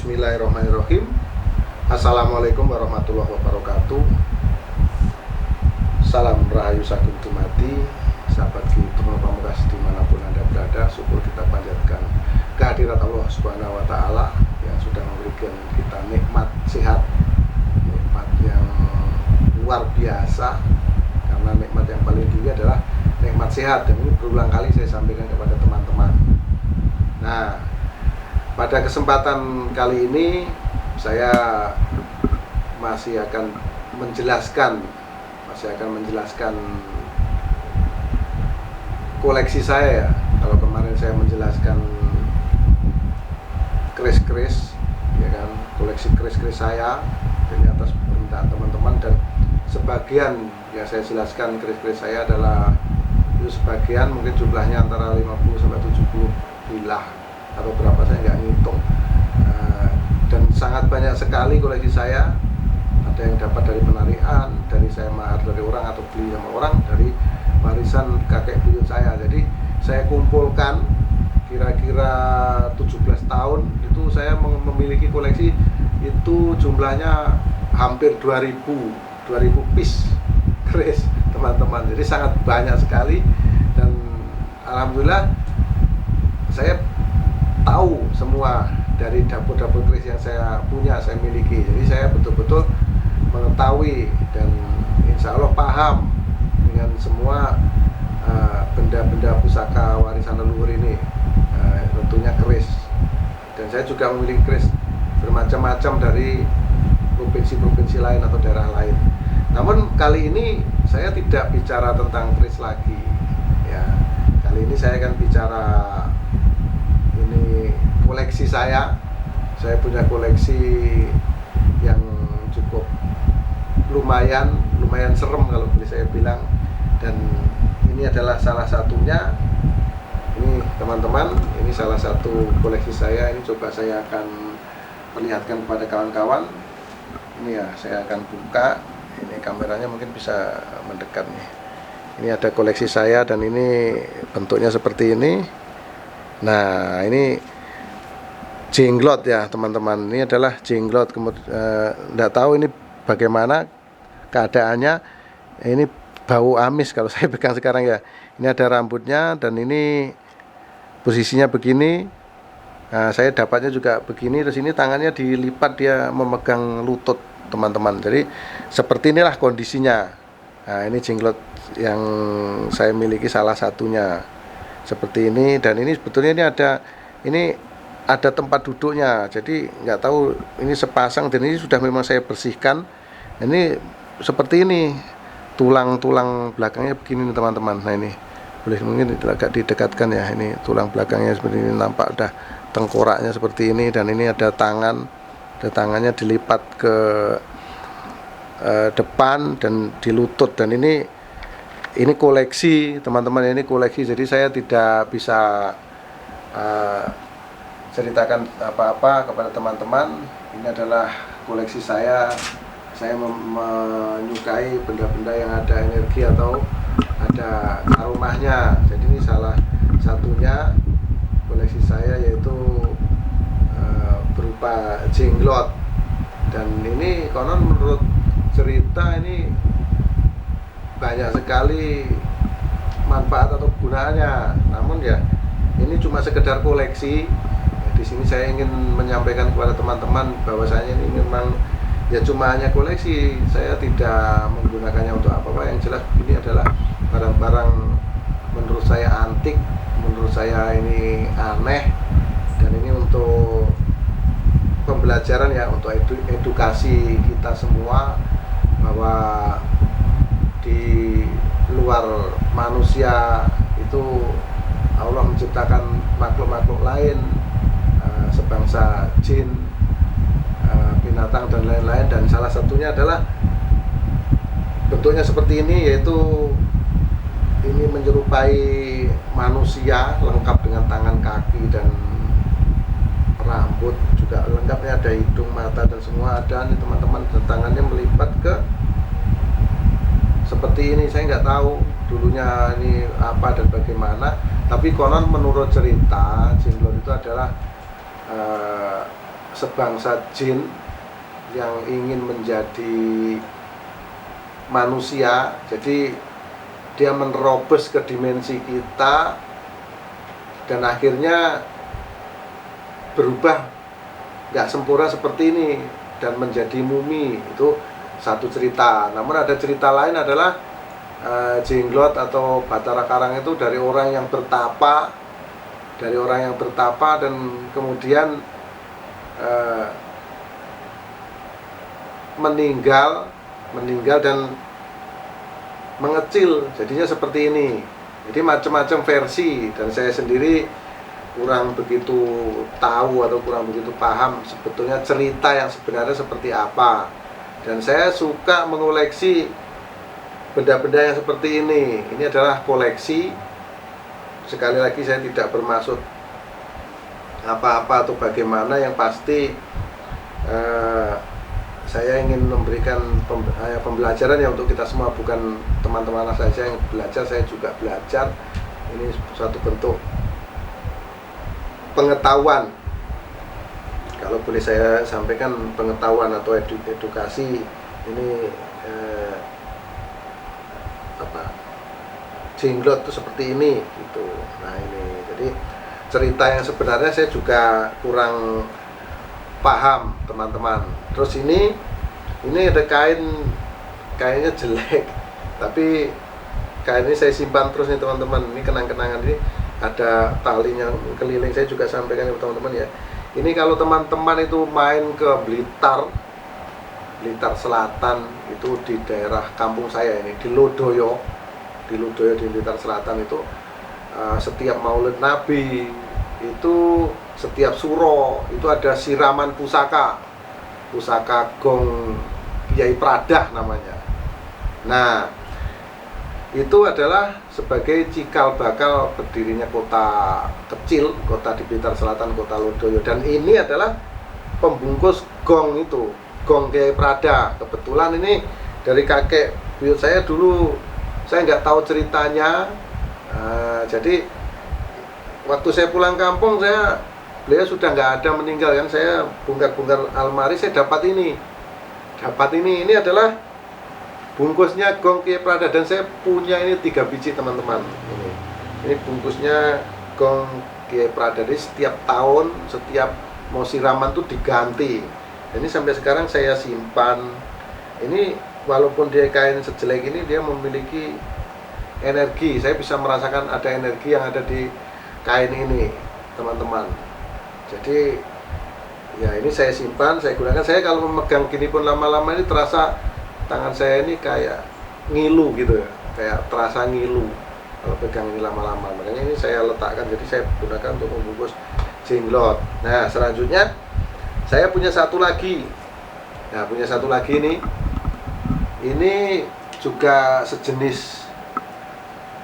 Bismillahirrahmanirrahim. Assalamualaikum warahmatullahi wabarakatuh. Salam rahayu saking dumadi, sahabat Gibran Pamungkas dimanapun Anda berada. Syukur kita panjatkan kehadirat Allah Subhanahu wa Ta'ala yang sudah memberikan kita nikmat sehat, nikmat yang luar biasa. Karena nikmat yang paling tinggi adalah nikmat sehat, dan ini berulang kali saya sampaikan kepada teman-teman. Nah, pada kesempatan kali ini saya masih akan menjelaskan koleksi saya ya. Kalau kemarin saya menjelaskan keris-keris, ya kan, koleksi keris-keris saya dari atas permintaan teman-teman, dan sebagian yang saya jelaskan keris-keris saya adalah itu sebagian mungkin jumlahnya antara 50 sampai 70 bilah atau berapa saya nggak ngitung, dan sangat banyak sekali koleksi saya. Ada yang dapat dari penarian, dari saya mahar dari orang atau beli sama orang, dari warisan kakek buyut saya. Jadi saya kumpulkan kira-kira 17 tahun itu saya memiliki koleksi itu jumlahnya hampir 2000 piece keris teman-teman. Jadi sangat banyak sekali, dan alhamdulillah saya tahu semua dari dapur-dapur keris yang saya punya, saya miliki. Jadi saya betul-betul mengetahui dan insya Allah paham dengan semua benda-benda pusaka warisan leluhur ini, tentunya keris. Dan saya juga memiliki keris bermacam-macam dari provinsi-provinsi lain atau daerah lain. Namun kali ini saya tidak bicara tentang keris lagi ya. Kali ini saya akan bicara ini koleksi saya. Saya punya koleksi yang cukup lumayan serem kalau boleh saya bilang, dan ini adalah salah satunya. Ini teman-teman, ini salah satu koleksi saya. Ini coba saya akan perlihatkan kepada kawan-kawan. Ini ya, saya akan buka. Ini kameranya mungkin bisa mendekat nih. Ini ada koleksi saya, dan ini bentuknya seperti ini. Nah, ini jenglot ya teman-teman. Ini adalah jenglot. Kemudian enggak tahu ini bagaimana keadaannya. Ini bau amis kalau saya pegang sekarang ya. Ini ada rambutnya, dan ini posisinya begini. Nah, saya dapatnya juga begini. Terus ini tangannya dilipat, dia memegang lutut teman-teman. Jadi seperti inilah kondisinya. Nah, ini jenglot yang saya miliki salah satunya seperti ini. Dan ini sebetulnya ini ada tempat duduknya, jadi nggak tahu ini sepasang, dan ini sudah memang saya bersihkan. Ini seperti ini, tulang-tulang belakangnya begini nih teman-teman. Nah, ini boleh mungkin agak didekatkan ya. Ini tulang belakangnya seperti ini, nampak udah tengkoraknya seperti ini, dan ini ada tangannya dilipat ke depan dan di lutut. Dan ini koleksi teman-teman, ini koleksi. Jadi saya tidak bisa ceritakan apa-apa kepada teman-teman. Ini adalah koleksi saya. Saya menyukai benda-benda yang ada energi atau ada aromanya. Jadi ini salah satunya koleksi saya, yaitu berupa jenglot. Dan ini konon menurut cerita ini banyak sekali manfaat atau gunaannya. Namun ya, ini cuma sekedar koleksi. Di sini saya ingin menyampaikan kepada teman-teman bahwasanya ini memang ya cuma hanya koleksi. Saya tidak menggunakannya untuk apa-apa. Yang jelas ini adalah barang-barang menurut saya antik, menurut saya ini aneh, dan ini untuk pembelajaran ya, untuk edukasi kita semua bahwa di luar manusia itu Allah menciptakan makhluk-makhluk lain, sebangsa jin, binatang dan lain-lain. Dan salah satunya adalah bentuknya seperti ini, yaitu ini menyerupai manusia, lengkap dengan tangan, kaki, dan rambut juga lengkapnya, ada hidung, mata, dan semua ada nih teman-teman. Dan tangannya melipat ke seperti ini. Saya nggak tahu dulunya ini apa dan bagaimana, tapi konon menurut cerita jenglot itu adalah sebangsa jin yang ingin menjadi manusia. Jadi dia menerobos ke dimensi kita dan akhirnya berubah nggak sempurna seperti ini dan menjadi mumi. Itu satu cerita. Namun ada cerita lain adalah Jenglot atau Bathara Karang itu dari orang yang bertapa, dan kemudian meninggal dan mengecil, jadinya seperti ini. Jadi macam-macam versi, dan saya sendiri kurang begitu tahu atau kurang begitu paham sebetulnya cerita yang sebenarnya seperti apa. Dan saya suka mengoleksi benda-benda yang seperti ini. Ini adalah koleksi. Sekali lagi saya tidak bermaksud apa-apa atau bagaimana, yang pasti saya ingin memberikan pembelajaran ya untuk kita semua, bukan teman-teman saja yang belajar, saya juga belajar. Ini suatu bentuk pengetahuan, kalau boleh saya sampaikan, pengetahuan atau edukasi. Ini Jenglot itu seperti ini gitu. Nah ini, jadi cerita yang sebenarnya saya juga kurang paham teman-teman. Terus ini ada kainnya jelek, tapi kain ini saya simpan terus nih teman-teman. Ini kenang-kenangan, ini ada talinya keliling. Saya juga sampaikan ke teman-teman ya, ini kalau teman-teman itu main ke Blitar Selatan, itu di daerah kampung saya ini, di Lodoyo di Blitar Selatan itu, setiap Maulid Nabi itu, setiap suro itu ada siraman pusaka gong Kiai Pradah namanya. Nah itu adalah sebagai cikal bakal berdirinya kota kecil, kota di Blitar Selatan, kota Lodoyo. Dan ini adalah pembungkus gong itu, gong Kiai Pradah. Kebetulan ini dari kakek buyut saya dulu, saya nggak tahu ceritanya. Jadi waktu saya pulang kampung, beliau sudah nggak ada, meninggal kan. Saya bongkar-bongkar almari, saya dapat ini. Ini adalah bungkusnya gong Kiai Pradah, dan saya punya ini 3 biji teman-teman. Ini bungkusnya gong Kiai Pradah. Jadi setiap tahun, setiap mau siraman tuh diganti. Ini sampai sekarang saya simpan. Ini walaupun dia kain sejelek ini, dia memiliki energi. Saya bisa merasakan ada energi yang ada di kain ini teman-teman. Jadi ya ini saya simpan, saya gunakan. Saya kalau memegang gini pun lama-lama ini terasa tangan saya ini kayak ngilu gitu ya, kayak terasa ngilu kalau pegang ini lama-lama. Makanya ini saya letakkan, jadi saya gunakan untuk membungkus Jenglot. Nah selanjutnya saya punya satu lagi. Ini juga sejenis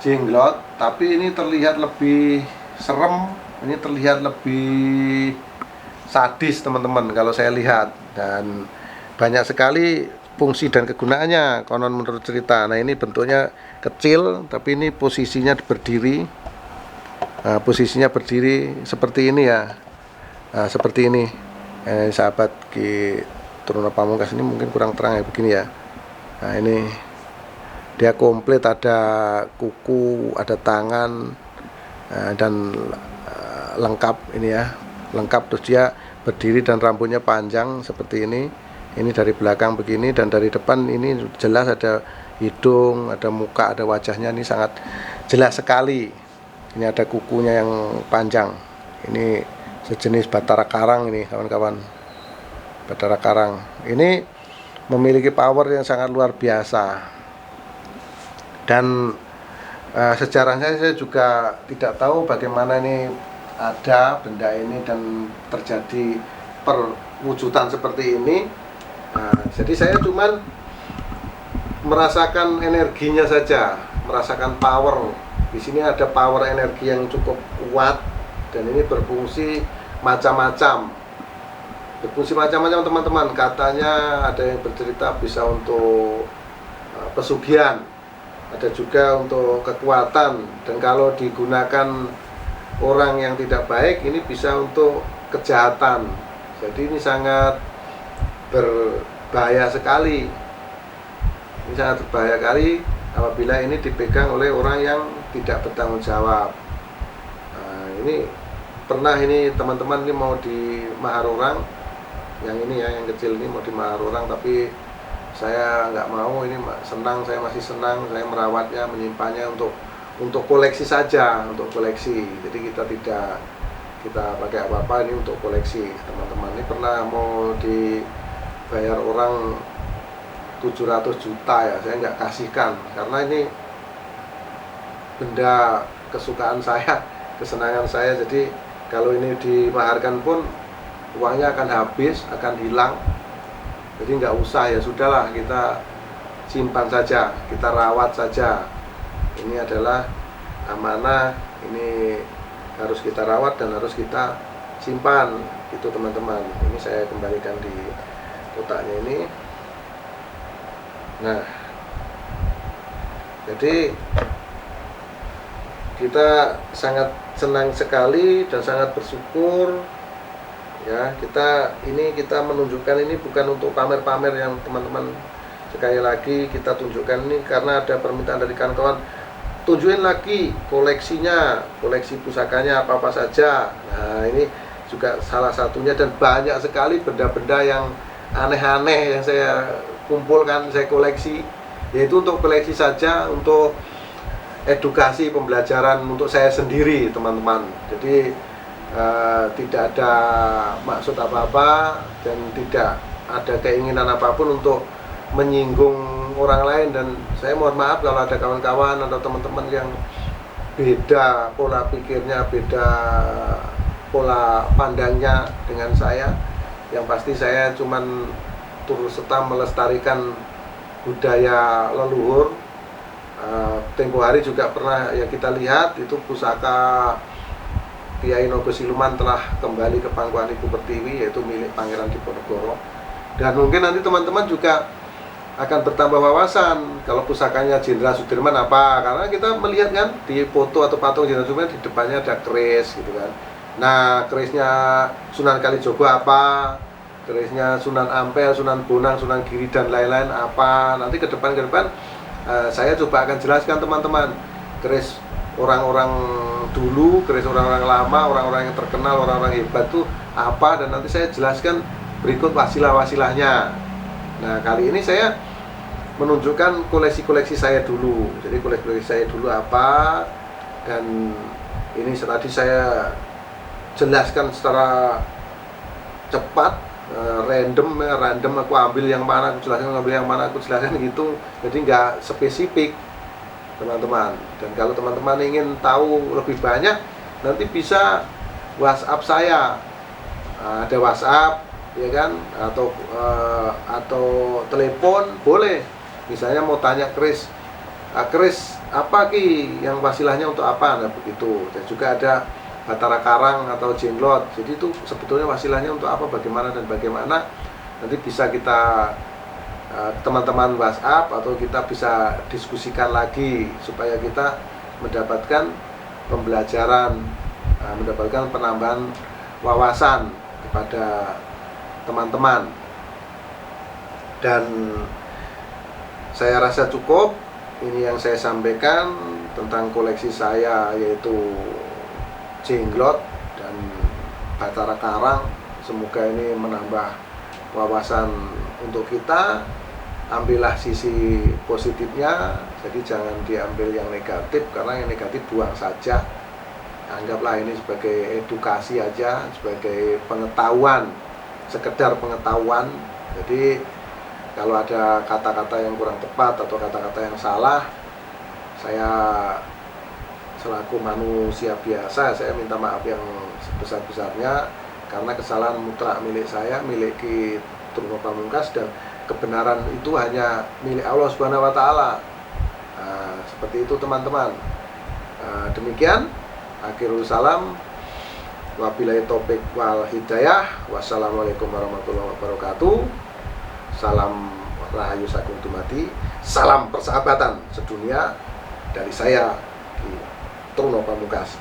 Jenglot, tapi ini terlihat lebih serem, ini terlihat lebih sadis teman-teman kalau saya lihat, dan banyak sekali fungsi dan kegunaannya konon menurut cerita. Nah ini bentuknya kecil, tapi ini posisinya berdiri. Posisinya berdiri seperti ini ya. Seperti ini. Sahabat Ki Turuna Pamungkas, ini mungkin kurang terang ya, begini ya. Nah ini dia komplit, ada kuku, ada tangan, dan lengkap ini ya, lengkap. Terus dia berdiri dan rambutnya panjang seperti ini. Ini dari belakang begini, dan dari depan ini jelas ada hidung, ada muka, ada wajahnya. Ini sangat jelas sekali. Ini ada kukunya yang panjang. Ini sejenis Bathara Karang ini kawan-kawan. Bathara Karang ini memiliki power yang sangat luar biasa. Dan sejarahnya saya juga tidak tahu bagaimana ini ada benda ini dan terjadi perwujudan seperti ini. Jadi saya cuman merasakan energinya saja, merasakan power. Di sini ada power energi yang cukup kuat, dan ini berfungsi macam-macam. Teman-teman. Katanya ada yang bercerita bisa untuk pesugihan, ada juga untuk kekuatan, dan kalau digunakan orang yang tidak baik ini bisa untuk kejahatan. Jadi ini sangat berbahaya sekali. Ini sangat berbahaya sekali apabila ini dipegang oleh orang yang tidak bertanggung jawab. Nah, ini pernah ini teman-teman ini mau di mahar orang, yang ini ya, yang kecil ini mau di mahar orang, tapi saya nggak mau. Ini senang, saya masih senang, saya merawatnya, menyimpannya untuk koleksi saja, untuk koleksi. Jadi kita tidak kita pakai apa-apa, ini untuk koleksi. Teman-teman ini pernah mau dibayar orang 700 juta ya, saya nggak kasihkan karena ini benda kesukaan saya, kesenangan saya. Jadi kalau ini dimaharkan pun uangnya akan habis, akan hilang. Jadi nggak usah, ya sudahlah, kita simpan saja, kita rawat saja. Ini adalah amanah, ini harus kita rawat dan harus kita simpan. Itu teman-teman, ini saya kembalikan di kotaknya ini. Nah, jadi kita sangat senang sekali dan sangat bersyukur ya. Kita menunjukkan ini bukan untuk pamer-pamer yang teman-teman, sekali lagi kita tunjukkan ini karena ada permintaan dari kawan-kawan, tunjukin lagi koleksinya, koleksi pusakanya apa-apa saja. Nah, ini juga salah satunya, dan banyak sekali benda-benda yang aneh-aneh yang saya kumpulkan, saya koleksi, yaitu untuk koleksi saja, untuk edukasi, pembelajaran untuk saya sendiri, teman-teman. Jadi tidak ada maksud apa-apa dan tidak ada keinginan apapun untuk menyinggung orang lain. Dan saya mohon maaf kalau ada kawan-kawan atau teman-teman yang beda pola pikirnya, beda pola pandangnya dengan saya. Yang pasti saya cuman turut serta melestarikan budaya leluhur. Tempo hari juga pernah ya kita lihat itu pusaka Kiai Nogosiluman telah kembali ke pangkuan Ibu Pertiwi, yaitu milik Pangeran Diponegoro. Dan mungkin nanti teman-teman juga akan bertambah wawasan kalau pusakanya Jenderal Sudirman apa, karena kita melihat kan di foto atau patung Jenderal Sudirman di depannya ada keris gitu kan. Nah, kerisnya Sunan Kalijogo apa, kerisnya Sunan Ampel, Sunan Bonang, Sunan Giri dan lain-lain apa. Nanti ke depan saya coba akan jelaskan teman-teman, keris orang-orang dulu, keris orang-orang lama, orang-orang yang terkenal, orang-orang hebat itu apa, dan nanti saya jelaskan berikut wasilah-wasilahnya. Nah, kali ini saya menunjukkan koleksi-koleksi saya dulu. Jadi koleksi-koleksi saya dulu apa, dan ini tadi saya jelaskan secara cepat, random aku ambil yang mana, aku jelaskan gitu. Jadi nggak spesifik, teman-teman. Dan kalau teman-teman ingin tahu lebih banyak, nanti bisa WhatsApp saya. Ada WhatsApp ya kan, atau telepon boleh. Misalnya mau tanya keris apa Ki, yang wasilahnya untuk apa, nah begitu. Dan juga ada Batara Karang atau Jenglot, jadi itu sebetulnya wasilahnya untuk apa, bagaimana dan bagaimana, nanti bisa kita teman-teman WhatsApp atau kita bisa diskusikan lagi supaya kita mendapatkan pembelajaran, mendapatkan penambahan wawasan kepada teman-teman. Dan saya rasa cukup ini yang saya sampaikan tentang koleksi saya, yaitu Jenglot dan Batara Karang. Semoga ini menambah wawasan untuk kita. Ambillah sisi positifnya, jadi jangan diambil yang negatif, karena yang negatif buang saja. Anggaplah ini sebagai edukasi aja, sebagai pengetahuan, sekedar pengetahuan. Jadi kalau ada kata-kata yang kurang tepat atau kata-kata yang salah, saya selaku manusia biasa, saya minta maaf yang sebesar-besarnya, karena kesalahan mutlak milik saya, milik Ki Truno Pamungkas, dan kebenaran itu hanya milik Allah Subhanahu wa Ta'ala. Seperti itu teman-teman. Demikian, akhirul salam, wabillahi taufik wal hidayah. Wassalamualaikum warahmatullahi wabarakatuh. Salam rahayu sagung dumadi, salam persahabatan sedunia dari saya, Ki Truno Pamungkas.